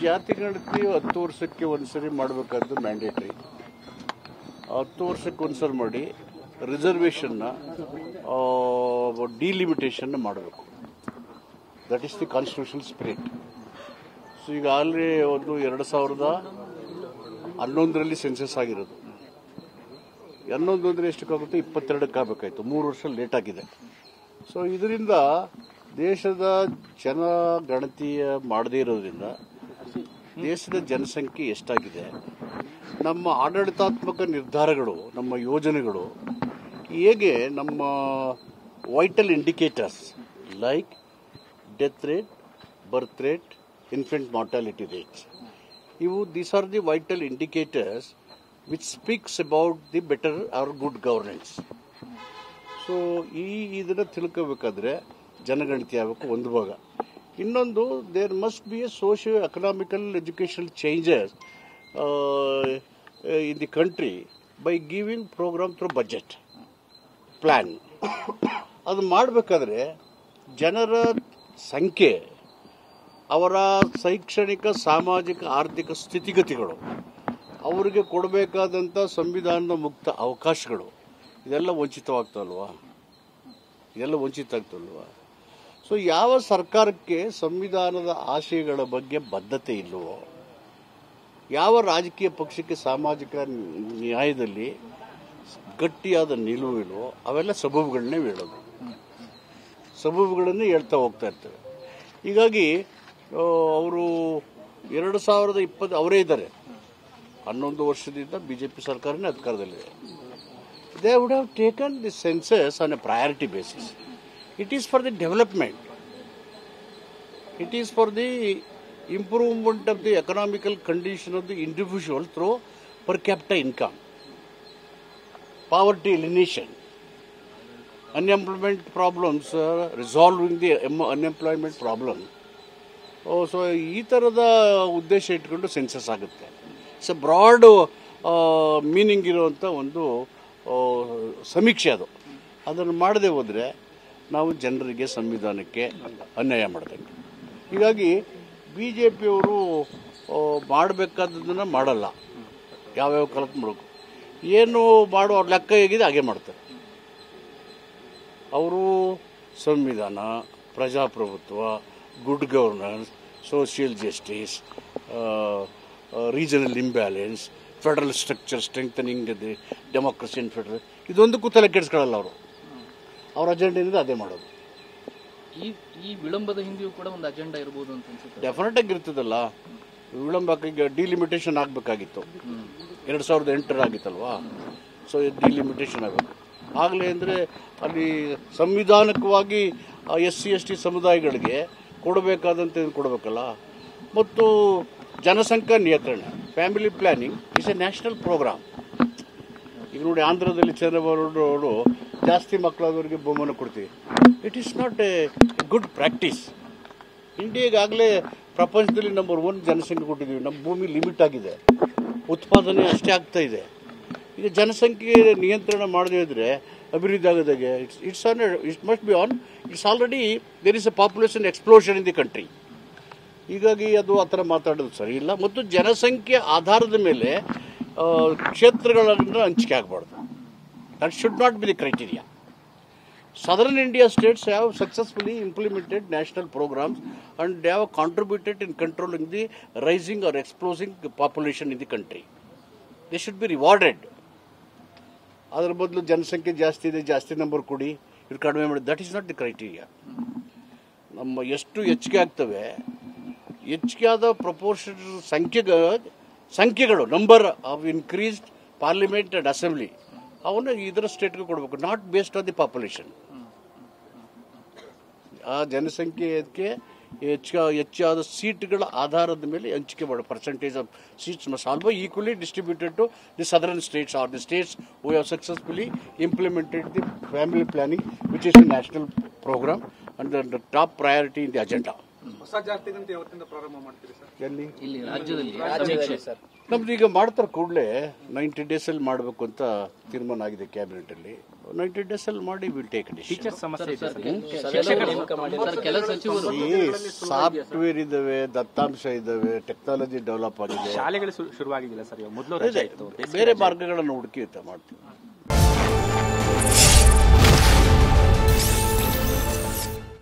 ಜಾತಿ ಗಣತಿ 10 ವರ್ಷಕ್ಕೆ ಒಂದ್ಸರಿ ಮಾಡಬೇಕಾದ್ದು ಮ್ಯಾಂಡೇಟ್ರಿ. 10 ವರ್ಷಕ್ಕೆ ಒಂದ್ಸರಿ ಮಾಡಿ ರಿಸರ್ವೇಷನ್ನ ಡಿಲಿಮಿಟೇಷನ್ ಮಾಡಬೇಕು. That is the constitutional spirit. So ಈಗ ಆಲ್ರೆಡಿ ಒಂದು 2011ರಲ್ಲಿ ಸೆನ್ಸಸ್ ಆಗಿರೋದು. 11 ಅಂದರೆ ಎಷ್ಟಕ್ಕಾಗುತ್ತೆ? 22ಕ್ಕೆ ಆಗಬೇಕಾಯ್ತು. 3 ವರ್ಷ ಲೇಟ್ ಆಗಿದೆ. ಸೊ ಇದರಿಂದ ದೇಶದ ಜನಗಣತಿಯ ಮಾಡದೇ ಇರೋದ್ರಿಂದ ದೇಶದ ಜನಸಂಖ್ಯೆ ಎಷ್ಟಾಗಿದೆ, ನಮ್ಮ ಆಡಳಿತಾತ್ಮಕ ನಿರ್ಧಾರಗಳು, ನಮ್ಮ ಯೋಜನೆಗಳು ಹೇಗೆ ನಮ್ಮ vital indicators like death rate, birth rate, infant mortality rates, these are the vital indicators which speaks about the better or good governance. So ಇದನ್ನು ತಿಳ್ಕೋಬೇಕಾದ್ರೆ ಜನಗಣತಿ ಆಗಬೇಕು ಒಂದು ಭಾಗ. ಇನ್ನೊಂದು, there must be a socio economical educational changes in the country by giving program through budget plan. ಅದು ಮಾಡಬೇಕಾದ್ರೆ ಜನರ ಸಂಖ್ಯೆ, ಅವರ ಶೈಕ್ಷಣಿಕ, ಸಾಮಾಜಿಕ, ಆರ್ಥಿಕ ಸ್ಥಿತಿಗತಿಗಳು, ಅವರಿಗೆ ಕೊಡಬೇಕಾದಂಥ ಸಂವಿಧಾನದ ಮುಕ್ತ ಅವಕಾಶಗಳು ಇದೆಲ್ಲ ವಂಚಿತವಾಗ್ತಲ್ವಾ? ಸೊ ಯಾವ ಸರ್ಕಾರಕ್ಕೆ ಸಂವಿಧಾನದ ಆಶಯಗಳ ಬಗ್ಗೆ ಬದ್ಧತೆ ಇಲ್ಲವೋ, ಯಾವ ರಾಜಕೀಯ ಪಕ್ಷಕ್ಕೆ ಸಾಮಾಜಿಕ ನ್ಯಾಯದಲ್ಲಿ ಗಟ್ಟಿಯಾದ ನಿಲುವಿಲ್ವೋ ಅವೆಲ್ಲ ಸಬೂಬುಗಳನ್ನೇ ಹೇಳ್ತಾ ಹೋಗ್ತಾ ಇರ್ತವೆ. ಹೀಗಾಗಿ ಅವರು 2020 ಅವರೇ ಇದ್ದಾರೆ, 11 ವರ್ಷದಿಂದ ಬಿಜೆಪಿ ಸರ್ಕಾರನೇ ಅಧಿಕಾರದಲ್ಲಿದೆ. They would have taken the census on a priority basis. It is for the development. It is for the improvement of the economical condition of the individual through per capita income, poverty elimination, unemployment problems, resolving the unemployment problem. So ಈ ಥರದ ಉದ್ದೇಶ ಇಟ್ಕೊಂಡು census ಆಗುತ್ತೆ. It's A broad meaning ಇರುವಂಥ ಒಂದು ಸಮೀಕ್ಷೆ ಅದು. ಅದನ್ನು ಮಾಡದೆ ಹೋದರೆ ನಾವು ಜನರಿಗೆ, ಸಂವಿಧಾನಕ್ಕೆ ಅನ್ಯಾಯ ಮಾಡಬೇಕು. ಹೀಗಾಗಿ BJPಯವರು ಮಾಡಬೇಕಾದದನ್ನು ಮಾಡಲ್ಲ, ಯಾವ್ಯಾವ ಕಾಲಕ್ಕೆ ಮಾಡಬೇಕು, ಏನು ಮಾಡೋ ಅವ್ರ ಲೆಕ್ಕ ಹೇಗಿದೆ ಹಾಗೆ ಮಾಡ್ತಾರೆ. ಅವರು ಸಂವಿಧಾನ, ಪ್ರಜಾಪ್ರಭುತ್ವ, good governance, social justice, regional imbalance, federal structure strengthening the democracy and federal, ಇದೊಂದಕ್ಕೂ ತಲೆ ಕೆಡಿಸ್ಕೊಳ್ಳಲ್ಲ ಅವರು. ಅವ್ರ ಅಜೆಂಡಾದಿಂದ ಅದೇ ಮಾಡೋದು. ಈ ವಿಳಂಬದ ಹಿಂದೆಯೂ ಕೂಡ ಒಂದು ಅಜೆಂಡಾ ಇರಬಹುದು ಅಂತ ಅನ್ಸುತ್ತೆ. ಡೆಫಿನೆಟ್ ಆಗಿ ಇರ್ತದಲ್ಲ. ವಿಳಂಬಕ್ಕೆ ಈಗ ಡಿಲಿಮಿಟೇಷನ್ ಆಗಬೇಕಾಗಿತ್ತು, 2008 ಆಗಿತ್ತಲ್ವಾ. ಸೊ ಡಿಲಿಮಿಟೇಷನ್ ಆಗಬೇಕು ಆಗಲೇ ಅಂದರೆ ಅಲ್ಲಿ ಸಂವಿಧಾನಿಕವಾಗಿ SC ST ಸಮುದಾಯಗಳಿಗೆ ಕೊಡಬೇಕಾದಂಥ ಕೊಡಬೇಕಲ್ಲ. ಮತ್ತು ಜನಸಂಖ್ಯಾ ನಿಯಂತ್ರಣ, family planning is a national program. ಈಗ ನೋಡಿ, ಆಂಧ್ರದಲ್ಲಿ ಚಂದ್ರಬಾಬು ಅವರು ಜಾಸ್ತಿ ಮಕ್ಕಳಾದವರಿಗೆ ಬಹುಮಾನ ಕೊಡ್ತೀವಿ. It is not a good practice. ಇಂಡಿಯಾಗಾಗಲೇ ಪ್ರಪಂಚದಲ್ಲಿ ನಂಬರ್ 1 ಜನಸಂಖ್ಯೆ ಕೊಟ್ಟಿದ್ದೀವಿ. ನಮ್ಮ ಭೂಮಿ ಲಿಮಿಟ್ ಆಗಿದೆ, ಉತ್ಪಾದನೆ ಅಷ್ಟೇ ಆಗ್ತಾ ಇದೆ. ಈಗ ಜನಸಂಖ್ಯೆ ನಿಯಂತ್ರಣ ಮಾಡದೇ ಇದ್ದರೆ ಅಭಿವೃದ್ಧಿ ಆಗೋದಾಗೆ. It must be on. It's already there is a population explosion in the country. ಹೀಗಾಗಿ ಅದು ಆ ಥರ ಮಾತಾಡೋದು ಸರಿ ಇಲ್ಲ. ಮತ್ತು ಜನಸಂಖ್ಯೆ ಆಧಾರದ ಮೇಲೆ ಕ್ಷೇತ್ರಗಳನ್ನು ಹಂಚಿಕೆ ಆಗಬಾರ್ದು. That should not be the criteria. Southern India states have successfully implemented national programs and they have contributed in controlling the rising or exploding population in the country. They should be rewarded. ಅದರ ಬದಲು ಜನಸಂಖ್ಯೆ ಜಾಸ್ತಿ ಇದೆ, ಜಾಸ್ತಿ number ಕೊಡಿ, ಇದು ಕಡಿಮೆ ಮಾಡಿ, that is not the criteria. ನಮ್ಮ ಎಷ್ಟು ಹೆಚ್ಚಿಗೆ ಆಗ್ತವೆ, ಹೆಚ್ಚಿಗೆ ಆದ ಪ್ರಪೋರ್ಷನ್ ಸಂಖ್ಯೆಗಳು number of increased parliament and assembly ಅವನ್ನ ಇದರ ಸ್ಟೇಟ್ಗೆ ಕೊಡಬೇಕು, not based on the population. ಆ ಜನಸಂಖ್ಯೆಗೆ ಹೆಚ್ಚಾದ ಸೀಟ್ಗಳ ಆಧಾರದ ಮೇಲೆ ಹಂಚಿಕೆ ಮಾಡೋ percentage of seats must also equally distributed to the southern states or the states who have successfully implemented the family planning which is a national program and the top priority in the agenda. ಹೊಸ ಜಾತಿ ಗಂಟೆ ಯಾವತ್ತಿಂದ ಪ್ರಾರಂಭ ಮಾಡ್ತೀರಿ sir? ಎಲ್ಲಿ ಇಲ್ಲಿ ರಾಜ್ಯದಲ್ಲಿ ಸಮೀಕ್ಷೆ ನಮ್ದು ಈಗ ಮಾಡ್ತಾರೆ ಕೂಡಲೇ 90 ಡೇಸಲ್ಲಿ ಮಾಡಬೇಕು ಅಂತ ತೀರ್ಮಾನ ಆಗಿದೆ ಕ್ಯಾಬಿನೆಟ್ ಅಲ್ಲಿ. 90 ಡೇಸಲ್ಲಿ ಮಾಡಿ ವಿಲ್ ಟೇಕ್ ಡಿಸಿಷನ್. ಕೆಲ ಸಚಿವರು ಸಾಫ್ಟ್ವೇರ್ ಇದಾವೆ, ದತ್ತಾಂಶ ಇದಾವೆ, ಟೆಕ್ನಾಲಜಿ ಡೆವಲಪ್ ಆಗಿದೆ, ಶಾಲೆಗಳು ಶುರುವಾಗಿಲ್ಲ ಸರ್, ಮೊದಲು ಬೇರೆ ಮಾರ್ಗಗಳನ್ನು ಹುಡುಕಿ ಮಾಡ್ತೀವಿ.